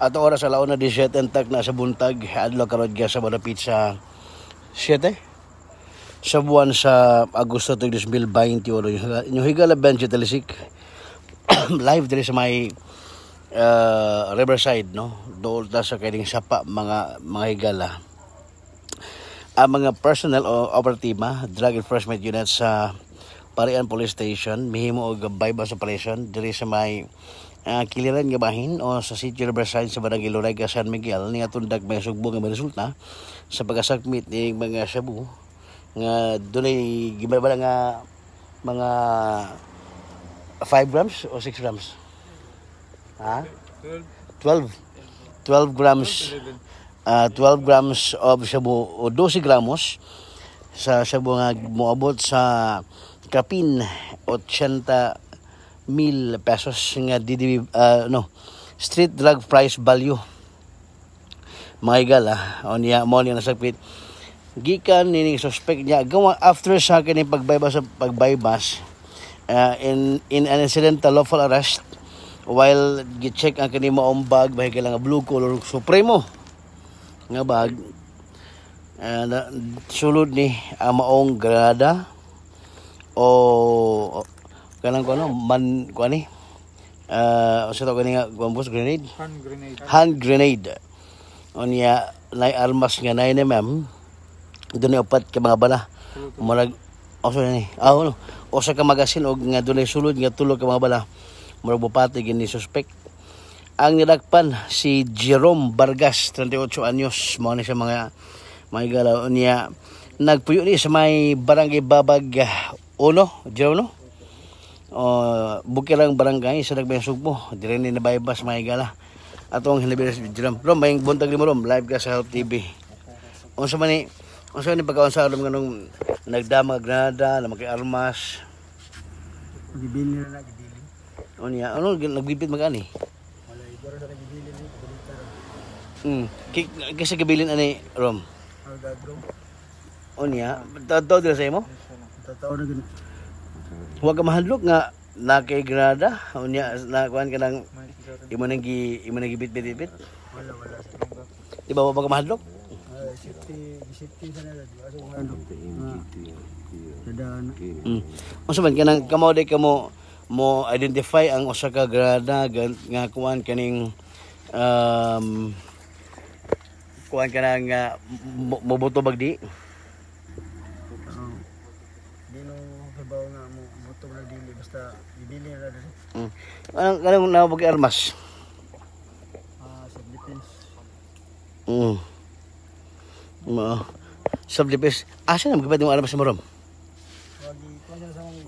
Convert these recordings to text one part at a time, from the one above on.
Ato oras sa launa 17 tak na sa buntag adlaw karon gyud sa malapit sa 7 sa buwan sa Agosto 2021 yung higala bench telisik live diri sa may Riverside no dool ta sa kining sapa mga higala. Ang mga personnel o operatiba drug enforcement unit sa Parian Police Station mihimo og bypass operation diri sa may kiliran nga bahin o sa City Riverside sa Barangay Loreca, San Miguel ni atundag may sugbo nga resulta sa pagkasakmit ni mga shabu nga dunay gibala nga mga 5 grams o 6 grams. Ha? 12 grams 12 grams of shabu o 12 gramos sa shabu nga moabot sa kapin 80,000 pesos nga street drug price value mga higala o niya mo niya nasakpit gikan nining suspect niya gawa after sa kini pagbaybas in an incidental lawful arrest while gi-check ang kini maong bag bahigala nga blue color supremo nga bag sulod ni ang maong granada o kanang ko man ko ani sa to kani nga bombos grenade hand grenade onya nay armas nga 9mm dunay upat ka mga bala murag ni usa ka magasin og nga dunay sulod nga tulo ka mga bala murag bupati gini suspect. Ang nilakpan si Jerome Vargas 38 anyos mao ni sa mga galaw niya nagpuyo ni sa may barangay Babag 1 Jerome Bukirang barangay sa Nagbayang Sugbo dire ni nabaybas mga higala atong hinabi si Jerome may buntag limo rom live ka sa Health TV unsa ni pagkaon sa alam nganong nagdama granada na makay armas gibili na gibili unya nagbibit magani wala igoro sa gibili ni balita kisa gibilin ani rom algadro unya tataw dira sa imo tataw na gani huwag ka mahadlok nga nakay granada unya nakuan ka nang imo nang gibit-bit wala di ba ka mahadlok safety sana lagi aso ano dadaan unsa man kanang kamo day kamo mo identify ang usa ka granada nga kuan kaning kuan kanang moboto bagdi bawa nga mo motong na dili basta ibili na dali kanang nawag armas sa defense self-defense asa na magpapit mo armas mo rom wagi ko na sa mga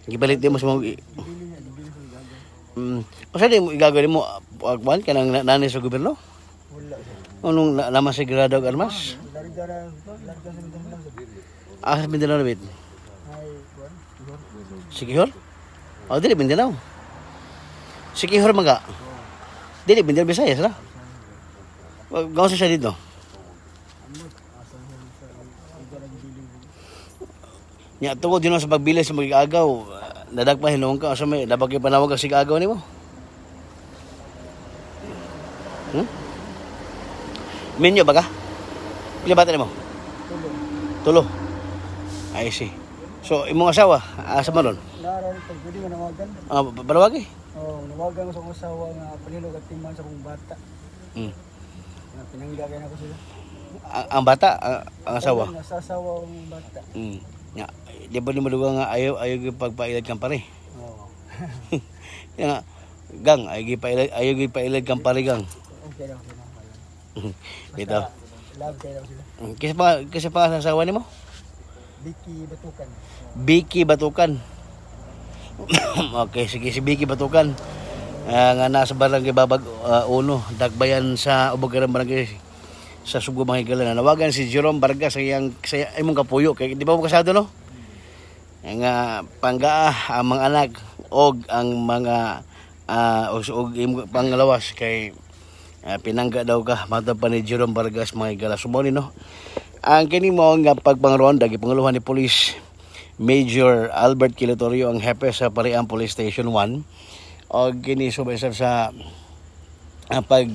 gipalit mo sa mga ibili sa gaga usa di mo igagawin mo kuan kanang nanay sa gobyerno wala anong naman sa grado og armas larga sa Mindanao asa Mindanao na bit ay kuan Sikihor? O, dili Mindanao. Sikihor mga. Dili Mindanao Bisayas na. Gawin siya dito. Nya tungod din sa pagbilis sa mag-agaw. Nadagpa hinong ka. Asa may labag yung panawag sa sig-agaw ni mo? Minyo ba ka? Pili bata ni mo? Tulo. I see. So, imong asawa, asa man ron? Naroon pag pwede mo nawagan. Balawagi? Nawagan ko sa akong asawa nga panilog at timan sa akong bata. Pinanggagay na ko sila. Ang bata, ang asawa? Nasa asawa ang bata. Ya, di ba ni maduga nga ayaw yung pagpailad kang pare? Oo. Nga, gang, ayaw yung pailad kang pare gang. Okay lang. Ito. Love kayo lang sila. Kasi pa ang asawa ni mo? Vicky Batukan. Okay, sige, si Vicky Batukan. Nga nasa barangay Babag 1, Dagbayan sa Ubagarang Barangay sa Sugbo mga higala. Nawagan si Jerome Vargas sa imong kapuyo. Kaya di ba mo kasado no? Nga panggaa ang mga anak og ang mga og imong panglawas kay pinangga daw ka mata pa ni Jerome Vargas mga higala. Sumoni no? Ang kini mo nga pagpangronda gipanguluhan ni Police Major Albert Kilatorio ang hepe sa Parian Police Station 1 o kini subay sa pag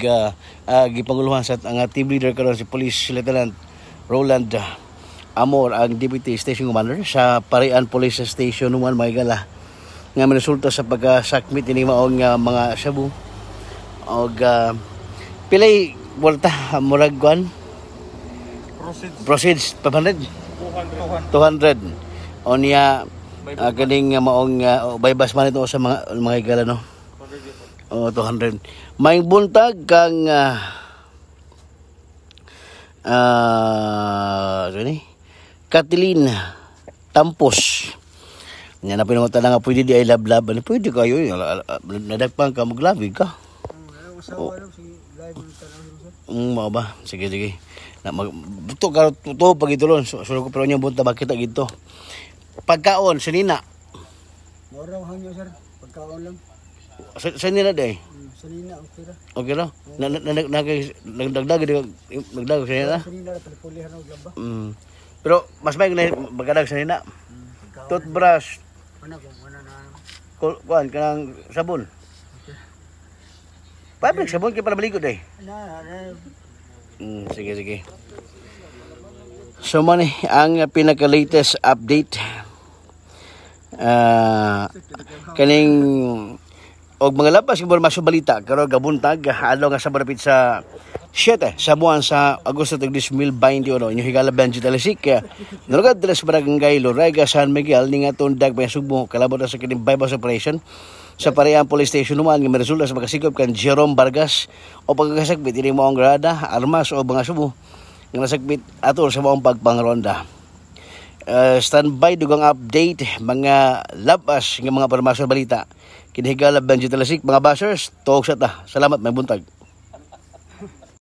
gipanguluhan sa ang team leader karon si Police Lieutenant Roland Amor, ang Deputy Station Commander sa Parian Police Station 1 mga higala, nga resulta sa pagkasakmit ini maong mga shabu og pilay volta murag kwan proceeds 500 200 o niya galing maong baybas man ito sa mga higala no. O 200 may buntag kang Kathleen Tampos. Nya na pinungutan na nga pwede di ay lablab. Ano pwede kayo? Nadagpang ka, maglabig ka. Usawa lang, sige, live mo tanong sir. Mga ba? Sige, sige. Buto ka, totoo pag ito ron. Sulo ko pero niya bunta, bakit ito? Pagkaon, sinina. Muraw hangyo sir, pagkaon lang. Sinina day? Sanina, okay ra. Okay ra? Nagdag sinina? Sanina, palipulihan ang laba. Pero mas may magkadag sinina. Toothbrush. Ano kung ano na. Kuan, kanang sabon. Pabrik sabon kaya para malikod eh. Sige, sige. So man ang pinaka-latest update. Kaning og mga labas ng informasyon balita karon gabuntag adlaw nga sa barapit sa 7 sa buwan sa Agosto tag 2021 inyo higala Benji Talisik nalugad dala sa barangay Lorega San Miguel ning aton dag Sugbo kalabot sa kining bypass operation sa Parian Police Station naman nga resulta sa pagkasikop kan Jerome Vargas o pagkakasakbit ini maong grada armas o mga subo nga nasakbit ato sa maong pagpangronda. Standby dugang update mga labas nga mga informasyon balita kinihigala Benji Talisik mga bashers tuog sa ta. Salamat may buntag.